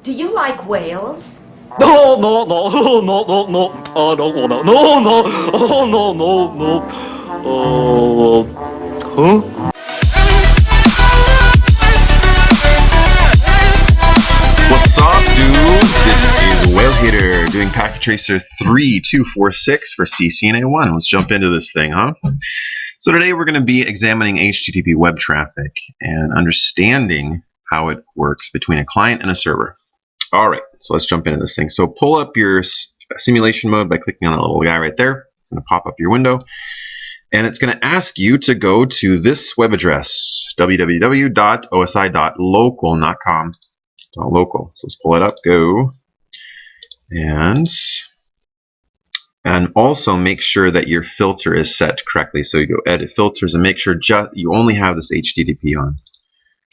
Do you like whales? No, no, no, no, no, no. I don't wanna. No, no, oh, no, no, no. Huh? What's up, dude? This is Whale Hitter doing Packet Tracer 3246 for CCNA 1. Let's jump into this thing, huh? So today we're going to be examining HTTP web traffic and understanding how it works between a client and a server. All right, so let's jump into this thing. So pull up your simulation mode by clicking on that little guy right there. It's going to pop up your window. And it's going to ask you to go to this web address, www.osi.local.com. Local. So let's pull it up, go. And also make sure that your filter is set correctly. So you go edit filters and make sure you only have this HTTP on.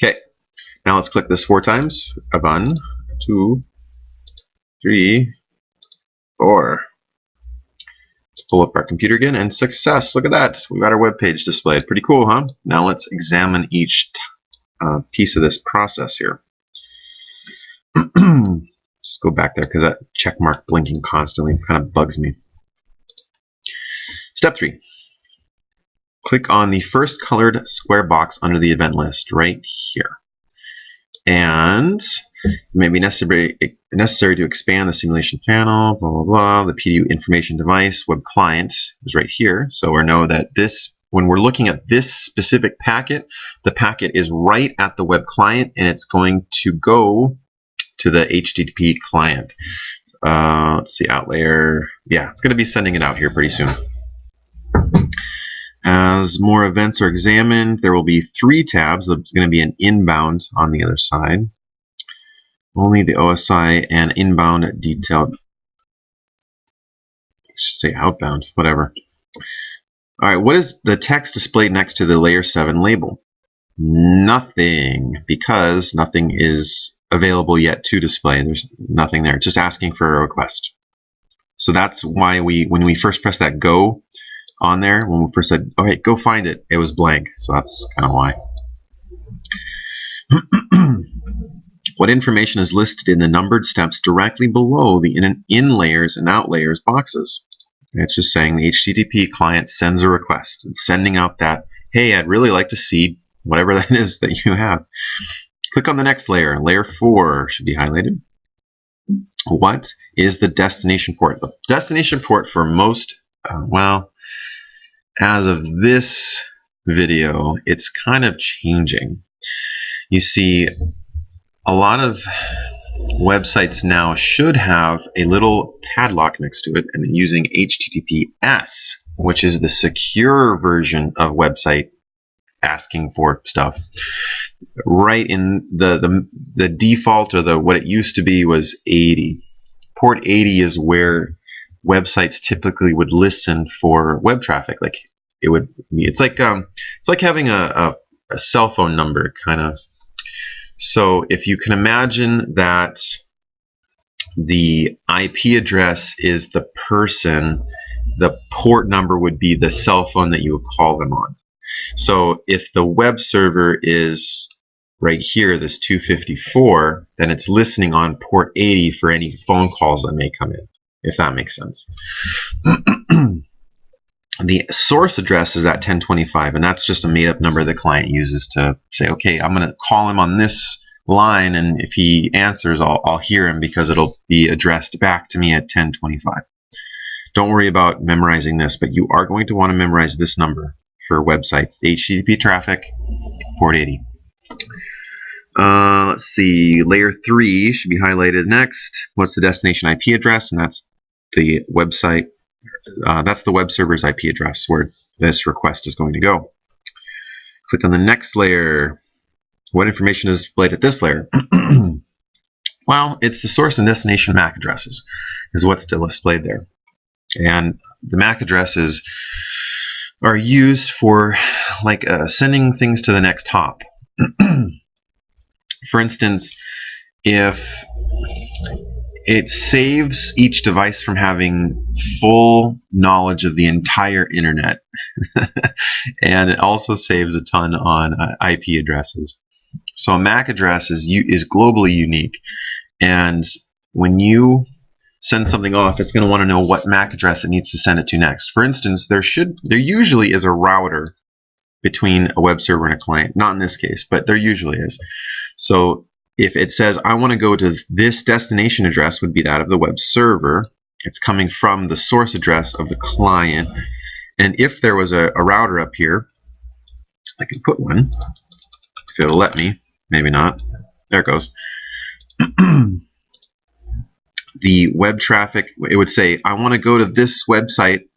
Okay, now let's click this 4 times. 1, 2, 3, 4. Let's pull up our computer again and success. Look at that. We've got our web page displayed. Pretty cool, huh? Now let's examine each piece of this process here. Just go back there because that check mark blinking constantly kind of bugs me. Step 3. Click on the first colored square box under the event list right here. And it may be necessary to expand the simulation panel, blah, blah, blah. The PDU information device web client is right here. So we know that when we're looking at this specific packet, the packet is right at the web client and it's going to go to the HTTP client. Let's see, outlayer. Yeah, it's going to be sending it out here pretty soon. As more events are examined, there will be 3 tabs. There's going to be an inbound on the other side. Only the OSI and inbound detailed. I should say outbound, whatever. All right, what is the text displayed next to the layer 7 label? Nothing, because nothing is available yet to display. There's nothing there. It's just asking for a request. So that's why when we first pressed that go on there, when we first said, okay, go find it, it was blank. So that's kind of why. What information is listed in the numbered steps directly below the in layers and out layers boxes? It's just saying the HTTP client sends a request. It's sending out that, hey, I'd really like to see whatever that is that you have. Click on the next layer. Layer 4 should be highlighted. What is the destination port? The destination port for most, well, as of this video, it's kind of changing. You see, a lot of websites now should have a little padlock next to it and using HTTPS, which is the secure version of website asking for stuff. Right in the default, or what it used to be, was 80. Port 80 is where websites typically would listen for web traffic. Like it's like having a cell phone number kind of. So if you can imagine that the IP address is the person, the port number would be the cell phone that you would call them on. So if the web server is right here, this 254, then it's listening on port 80 for any phone calls that may come in, if that makes sense. The source address is that 1025, and that's just a made-up number the client uses to say, okay, I'm going to call him on this line, and if he answers, I'll hear him because it'll be addressed back to me at 1025. Don't worry about memorizing this, but you are going to want to memorize this number for websites. HTTP traffic, port 80. Let's see, layer 3 should be highlighted next. What's the destination IP address? And that's the website. That's the web server's IP address where this request is going to go. Click on the next layer. What information is displayed at this layer? Well, it's the source and destination MAC addresses is what's displayed there. And the MAC addresses are used for like sending things to the next hop. For instance, if it saves each device from having full knowledge of the entire internet, and it also saves a ton on IP addresses. So a MAC address is globally unique, And when you send something off, it's going to want to know what MAC address it needs to send it to next. For instance, there usually is a router between a web server and a client. Not in this case, but there usually is. So if it says, I want to go to this destination address, would be that of the web server. It's coming from the source address of the client. And if there was a router up here, I can put one, if it'll let me. Maybe not. There it goes. The web traffic, it would say, I want to go to this website,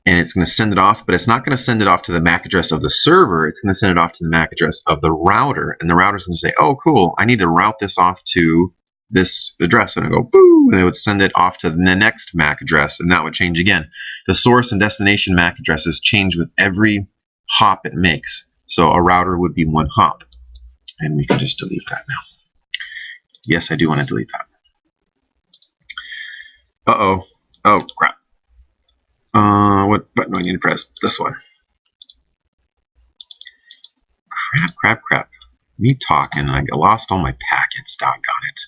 and it's going to send it off, but it's not going to send it off to the MAC address of the server. It's going to send it off to the MAC address of the router, and the router is going to say, oh, cool, I need to route this off to this address, and I go, boo, and it would send it off to the next MAC address, and that would change again. The source and destination MAC addresses change with every hop it makes, so a router would be one hop, and we can just delete that now. Yes, I do want to delete that. Uh-oh. Oh, crap. What button do I need to press? This one. Crap. Me talking, and I lost all my packets. Doggone it.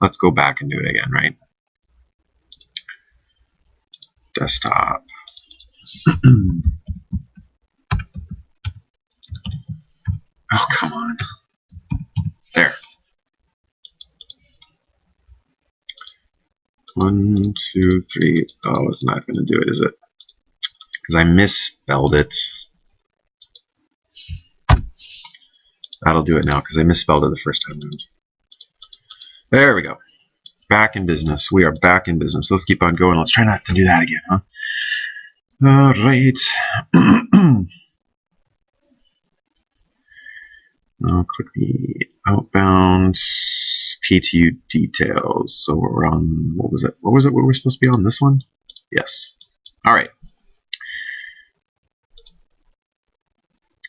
Let's go back and do it again, right? Desktop. Oh, come on. There. 1, 2, 3. Oh, it's not going to do it, is it? Because I misspelled it. That'll do it now, because I misspelled it the first time around. There we go. Back in business. We are back in business. Let's keep on going. Let's try not to do that again, huh? All right. I'll click the outbound PTU details. So we're on, what was it? What was it? What were we supposed to be on? This one? Yes. All right.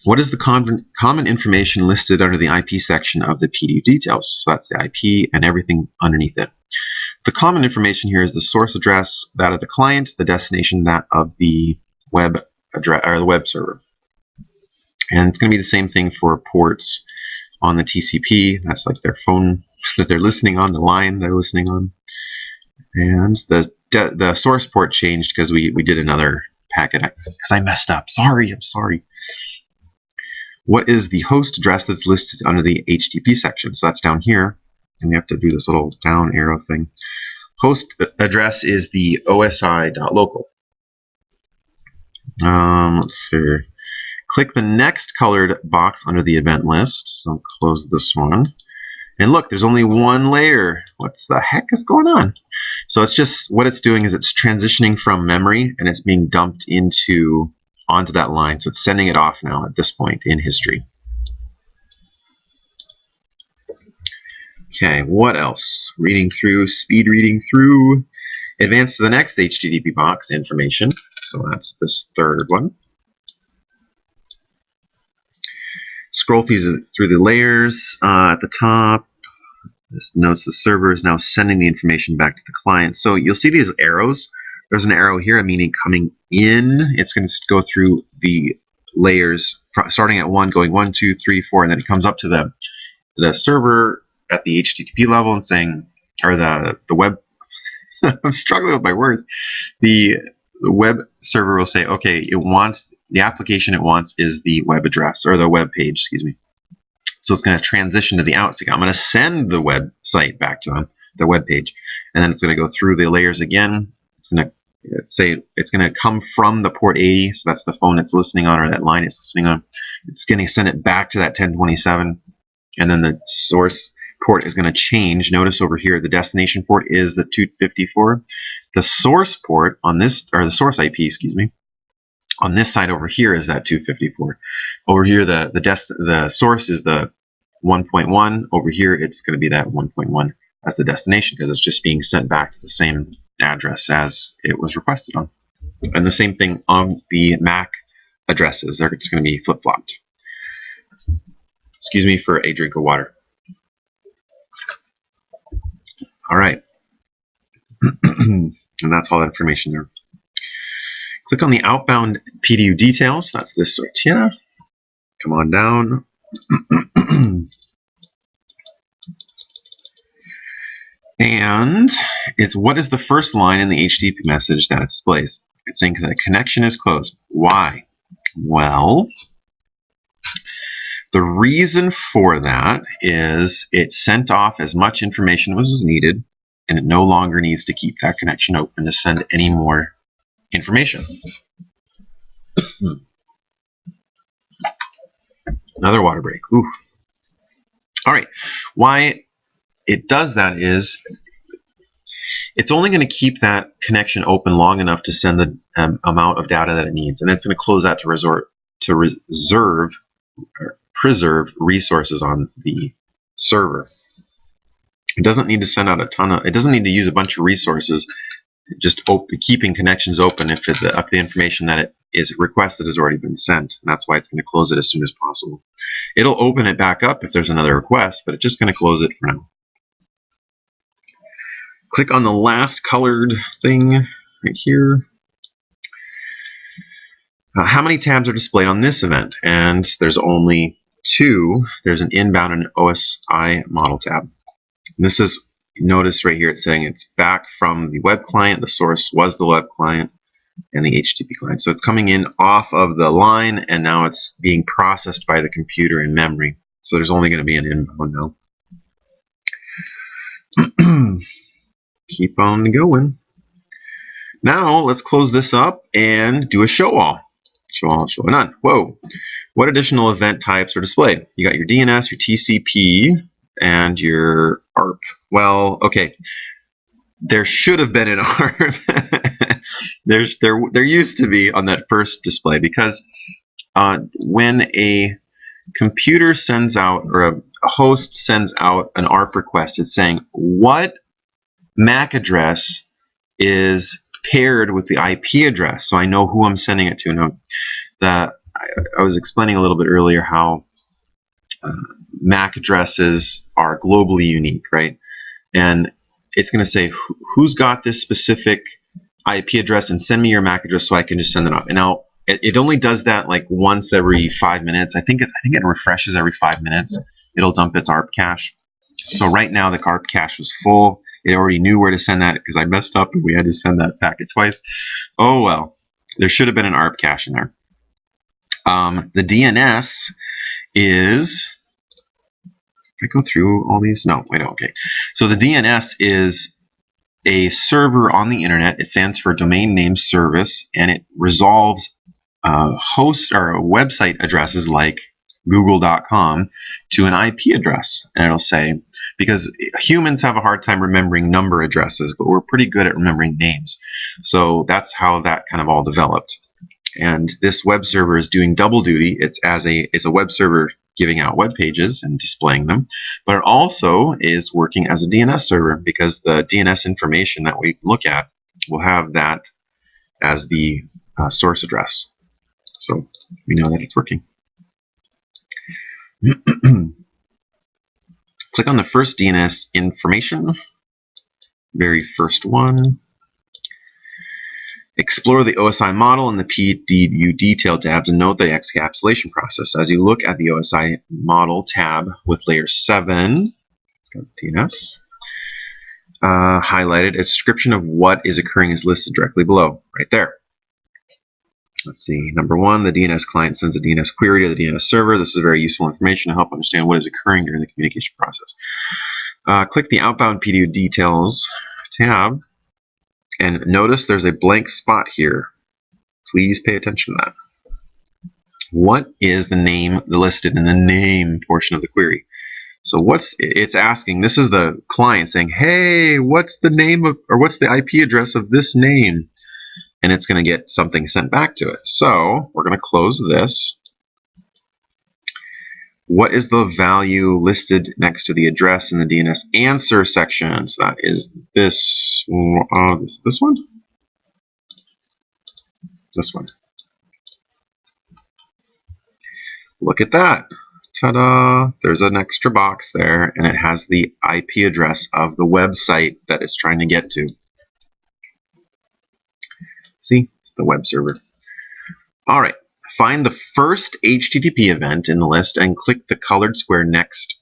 What is the common information listed under the IP section of the PTU details? So that's the IP and everything underneath it. The common information here is the source address, that of the client, the destination, that of the web address or the web server. And it's going to be the same thing for ports on the TCP. That's like their phone that they're listening on, the line they're listening on. And the source port changed because we did another packet because I messed up. Sorry, I'm sorry. What is the host address that's listed under the HTTP section? So that's down here, and we have to do this little down arrow thing. Host address is the OSI.local. Let's see. Click the next colored box under the event list. So I'll close this one. And look, there's only one layer. What the heck is going on? So it's just, what it's doing is it's transitioning from memory, and it's being dumped onto that line. So it's sending it off now at this point in history. Okay, what else? Reading through, speed reading through. Advance to the next HTTP box, information. So that's this third one. Scroll through the layers at the top. This notes the server is now sending the information back to the client. So you'll see these arrows. There's an arrow here, meaning coming in. It's going to go through the layers, starting at 1, going 1, 2, 3, 4, and then it comes up to the server at the HTTP level and saying, or the web. I'm struggling with my words. The web server will say, okay, the application it wants is the web address or the web page, excuse me. So it's going to transition to the outside. I'm going to send the website back to them, the web page, and then it's going to go through the layers again. It's going to say it's going to come from the port 80, so that's the phone it's listening on or that line it's listening on. It's going to send it back to that 1027, and then the source port is going to change. Notice over here the destination port is the 254. The source port on this, or the source IP, excuse me, on this side over here is that 254. Over here the source is the 1.1. Over here it's going to be that 1.1 as the destination because it's just being sent back to the same address as it was requested on. And the same thing on the MAC addresses. They're just going to be flip-flopped. Excuse me for a drink of water. All right. And that's all that information there. Click on the outbound PDU details. That's this right here. Come on down. And it's what is the first line in the HTTP message that it displays? It's saying that a connection is closed. Why? Well, the reason for that is it sent off as much information as was needed, and it no longer needs to keep that connection open to send any more information. Another water break. Ooh. All right. Why it does that is it's only going to keep that connection open long enough to send the amount of data that it needs, and it's going to close that to preserve resources on the server. It doesn't need to send out a ton of. It doesn't need to use a bunch of resources. Just keeping connections open if the information that it is requested has already been sent. And that's why it's going to close it as soon as possible. It'll open it back up if there's another request, but it's just going to close it for now. Click on the last colored thing right here. How many tabs are displayed on this event? And there's only 2. There's an inbound and OSI model tab. And this is, notice right here it's saying it's back from the web client. The source was the web client and the HTTP client. So it's coming in off of the line, and now it's being processed by the computer in memory. So there's only going to be an inbound now. Keep on going. Now let's close this up and do a show all. Show all, show none. Whoa. What additional event types are displayed? You got your DNS, your TCP, and your ARP. Well, okay. There should have been an ARP. there used to be on that first display, because when a computer sends out, or a host sends out an ARP request, it's saying what MAC address is paired with the IP address, so I know who I'm sending it to. Now, I was explaining a little bit earlier how MAC addresses are globally unique, right? And it's going to say who's got this specific IP address and send me your MAC address so I can just send it up. And now it only does that like once every 5 minutes. I think it refreshes every 5 minutes. It'll dump its ARP cache. So right now the ARP cache was full. It already knew where to send that because I messed up and we had to send that packet twice. Oh well, there should have been an ARP cache in there. The DNS is, I go through all these? No, wait, okay. So the DNS is a server on the internet. It stands for Domain Name Service, and it resolves host or website addresses like google.com to an IP address. And it'll say, because humans have a hard time remembering number addresses, but we're pretty good at remembering names. So that's how that kind of all developed. And this web server is doing double duty. It's a web server giving out web pages and displaying them, but it also is working as a DNS server, because the DNS information that we look at will have that as the source address. So we know that it's working. Click on the first DNS information, very first one. Explore the OSI model and the PDU detail tabs and note the encapsulation process. As you look at the OSI model tab with layer 7, it's got DNS, highlighted, a description of what is occurring is listed directly below, right there. Let's see, number 1, the DNS client sends a DNS query to the DNS server. This is very useful information to help understand what is occurring during the communication process. Click the outbound PDU details tab, and notice there's a blank spot here. Please pay attention to that. What is the name listed in the name portion of the query? So it's asking, this is the client saying, hey, what's the name of, or what's the IP address of this name? And it's going to get something sent back to it. So we're going to close this. What is the value listed next to the address in the DNS answer section? So that is this one. This one. Look at that. Ta-da! There's an extra box there, and it has the IP address of the website that it's trying to get to. See? It's the web server. All right. Find the first HTTP event in the list and click the colored square next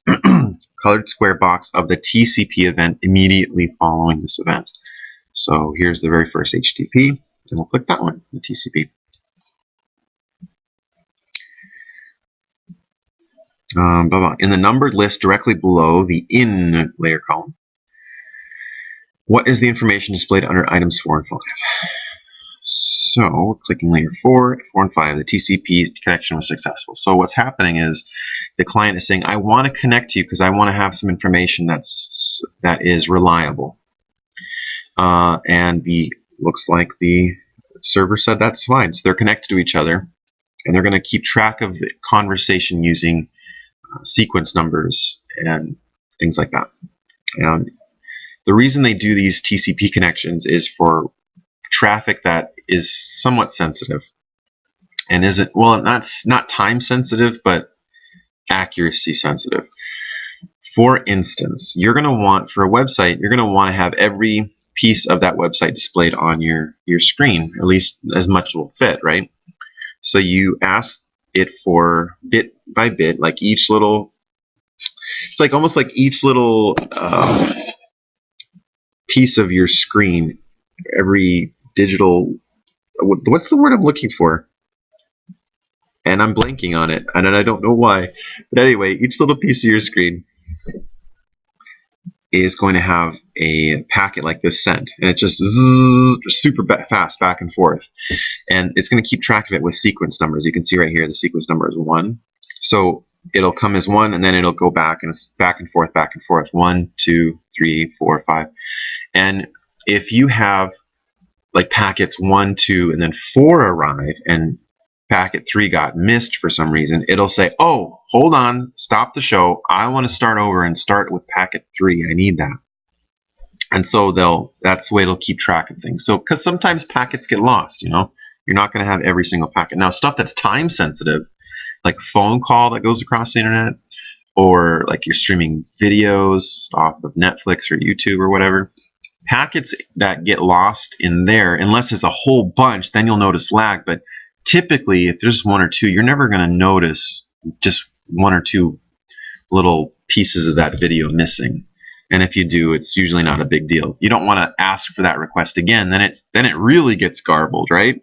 colored square box of the TCP event immediately following this event. So here's the very first HTTP, and we'll click that one, the TCP. In the numbered list directly below the in layer column, what is the information displayed under items 4 and 5? So we're clicking layer 4 and 5. The TCP connection was successful. So what's happening is the client is saying, I want to connect to you because I want to have some information that is reliable. And looks like the server said that's fine. So they're connected to each other, and they're going to keep track of the conversation using sequence numbers and things like that. And the reason they do these TCP connections is for traffic that is somewhat sensitive and isn't, well, not time sensitive, but accuracy sensitive. For instance, you're going to want, for a website, you're going to want to have every piece of that website displayed on your screen, at least as much will fit, right? So you ask it for bit by bit, like each little, it's like almost like each little piece of your screen, every digital, what's the word I'm looking for? And I'm blanking on it, and I don't know why. But anyway, each little piece of your screen is going to have a packet like this sent, and it's just super fast back and forth, and it's going to keep track of it with sequence numbers. You can see right here the sequence number is 1, so it'll come as 1, and then it'll go back, and it's back and forth, 1, 2, 3, 4, 5. And if you have like packets 1, 2, and then 4 arrive, and packet 3 got missed for some reason, it'll say, oh, hold on, stop the show, I want to start over and start with packet 3, I need that. And so that's the way it'll keep track of things. So, because sometimes packets get lost, you know, you're not going to have every single packet. Now, stuff that's time sensitive, like a phone call that goes across the internet, or like you're streaming videos off of Netflix or YouTube or whatever, packets that get lost in there, unless it's a whole bunch, then you'll notice lag. But typically, if there's 1 or 2, you're never going to notice just 1 or 2 little pieces of that video missing. And if you do, it's usually not a big deal. You don't want to ask for that request again. Then it really gets garbled, right?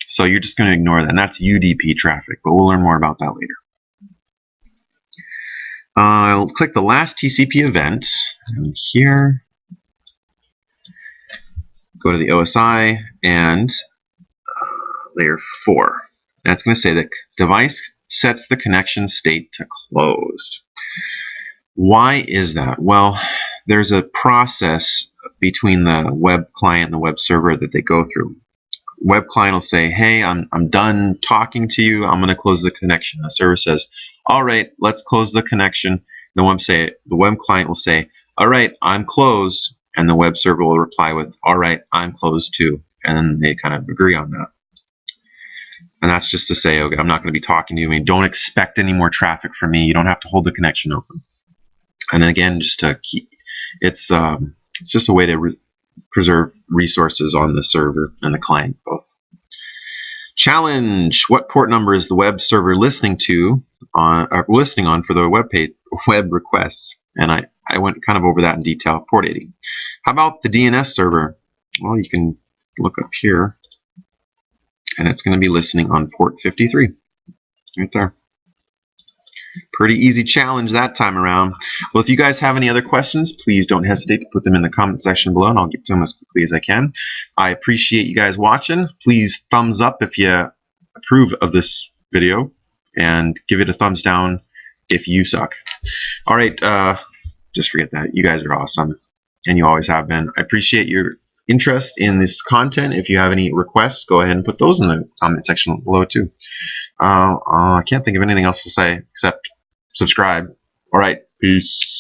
So you're just going to ignore that. And that's UDP traffic, but we'll learn more about that later. I'll click the last TCP event and here. Go to the OSI and layer 4. That's going to say that device sets the connection state to closed. Why is that? Well, there's a process between the web client and the web server that they go through. Web client will say, hey, I'm done talking to you, I'm going to close the connection. The server says, all right, let's close the connection. The web client will say, all right, I'm closed. And the web server will reply with, all right, I'm closed too. And then they kind of agree on that. And that's just to say, okay, I'm not going to be talking to you. I mean, don't expect any more traffic from me. You don't have to hold the connection open. And then again, just to keep, it's just a way to preserve resources on the server and the client both. Challenge: what port number is the web server listening on for the web requests? And I went kind of over that in detail. Port 80. How about the DNS server? Well, you can look up here, and it's going to be listening on port 53, right there. Pretty easy challenge that time around. Well, if you guys have any other questions, please don't hesitate to put them in the comment section below, and I'll get to them as quickly as I can. I appreciate you guys watching. Please thumbs up if you approve of this video, and give it a thumbs down if you suck. All right, just forget that. You guys are awesome, and you always have been. I appreciate your interest in this content. If you have any requests, go ahead and put those in the comment section below too. I can't think of anything else to say except subscribe. All right, peace.